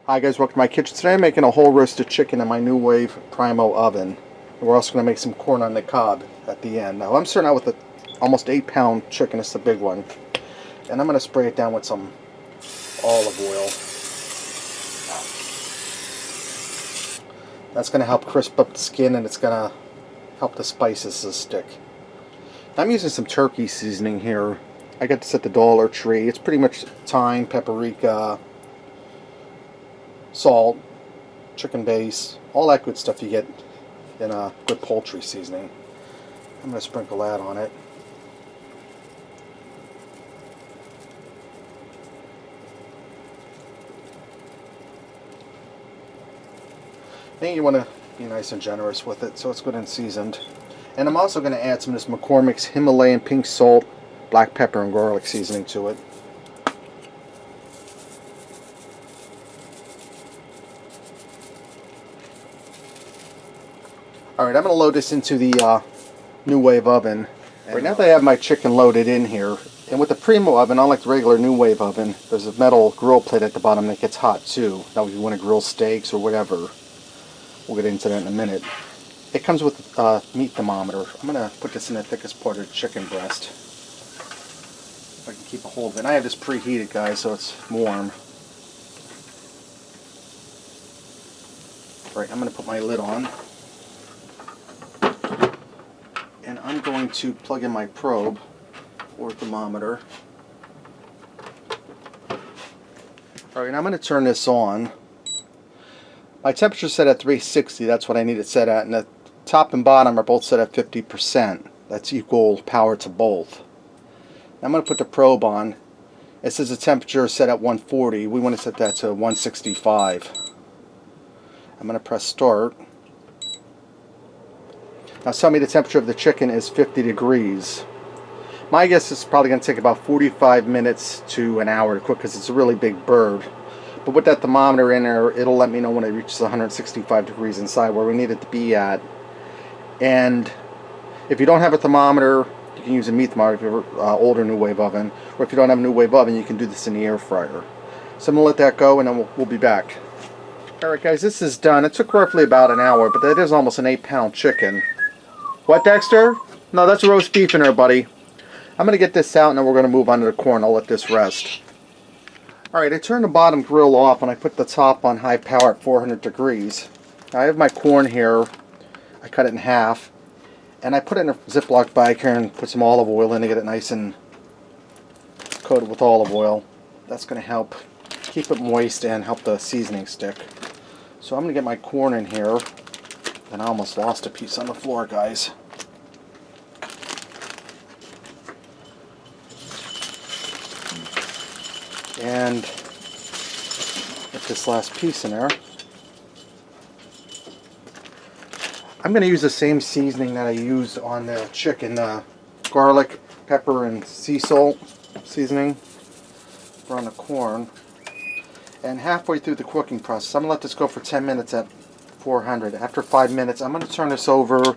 Hi guys, welcome to my kitchen. Today I'm making a whole roasted chicken in my Nuwave Primo oven. And we're also going to make some corn on the cob at the end. Now I'm starting out with an almost 8-pound chicken. It's the big one. And I'm going to spray it down with some olive oil. That's going to help crisp up the skin, and it's going to help the spices to stick. I'm using some turkey seasoning here. I got this at the Dollar Tree. It's pretty much thyme, paprika, salt, chicken base, all that good stuff you get in a good poultry seasoning. I'm going to sprinkle that on it. Then you want to be nice and generous with it so it's good and seasoned. And I'm also going to add some of this McCormick's Himalayan pink salt, black pepper, and garlic seasoning to it. Alright, I'm going to load this into the Nuwave oven. Right now that I have my chicken loaded in here, and with the Primo oven, unlike the regular Nuwave oven, there's a metal grill plate at the bottom that gets hot too. Now if you want to grill steaks or whatever, we'll get into that in a minute. It comes with a meat thermometer. I'm going to put this in the thickest part of the chicken breast. If I can keep a hold of it. And I have this preheated, guys, so it's warm. Alright, I'm going to put my lid on. And I'm going to plug in my probe or thermometer. Alright, I'm going to turn this on. My temperature is set at 360. That's what I need it set at. And the top and bottom are both set at 50%. That's equal power to both. Now I'm going to put the probe on. It says the temperature is set at 140. We want to set that to 165. I'm going to press start. Now tell me the temperature of the chicken is 50 degrees. My guess is probably going to take about 45 minutes to an hour to cook because it's a really big bird. But with that thermometer in there, it'll let me know when it reaches 165 degrees inside, where we need it to be at. And if you don't have a thermometer, you can use a meat thermometer if you have an older Nuwave oven. Or if you don't have a Nuwave oven, you can do this in the air fryer. So I'm going to let that go, and then we'll be back. Alright guys, this is done. It took roughly about an hour, but that is almost an 8-pound chicken. What, Dexter? No, that's roast beef in there, buddy. I'm going to get this out, and then we're going to move on to the corn. I'll let this rest. Alright, I turned the bottom grill off, and I put the top on high power at 400 degrees. Now I have my corn here. I cut it in half. And I put it in a Ziploc bag here and put some olive oil in to get it nice and coated with olive oil. That's going to help keep it moist and help the seasoning stick. So I'm going to get my corn in here. And I almost lost a piece on the floor, guys. And get this last piece in there. I'm going to use the same seasoning that I used on the chicken, garlic, pepper, and sea salt seasoning for on the corn. And halfway through the cooking process, I'm going to let this go for 10 minutes at 400. After 5 minutes, I'm going to turn this over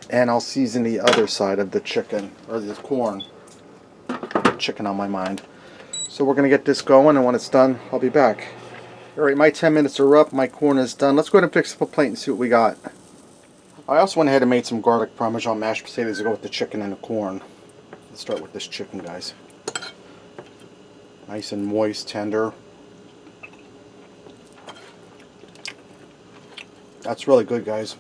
and I'll season the other side of the chicken, or the corn. Chicken on my mind. So we're going to get this going, and when it's done, I'll be back. Alright, my 10 minutes are up. My corn is done. Let's go ahead and fix up a plate and see what we got. I also went ahead and made some garlic parmesan mashed potatoes to go with the chicken and the corn. Let's start with this chicken, guys. Nice and moist, tender. That's really good, guys.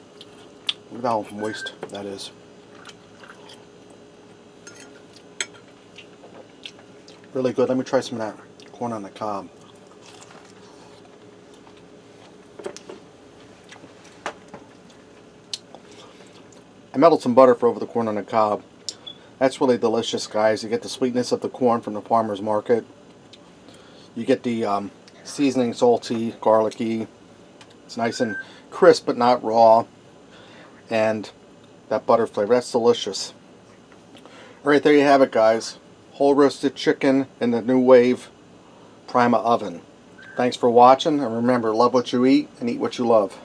Look at how moist that is. Really good. Let me try some of that corn on the cob. I melted some butter for over the corn on the cob. That's really delicious, guys. You get the sweetness of the corn from the farmer's market. You get the seasoning, salty, garlicky. It's nice and crisp but not raw. And that butter flavor. That's delicious. Alright, there you have it, guys. Whole roasted chicken in the Nuwave Primo oven. Thanks for watching, and remember, love what you eat and eat what you love.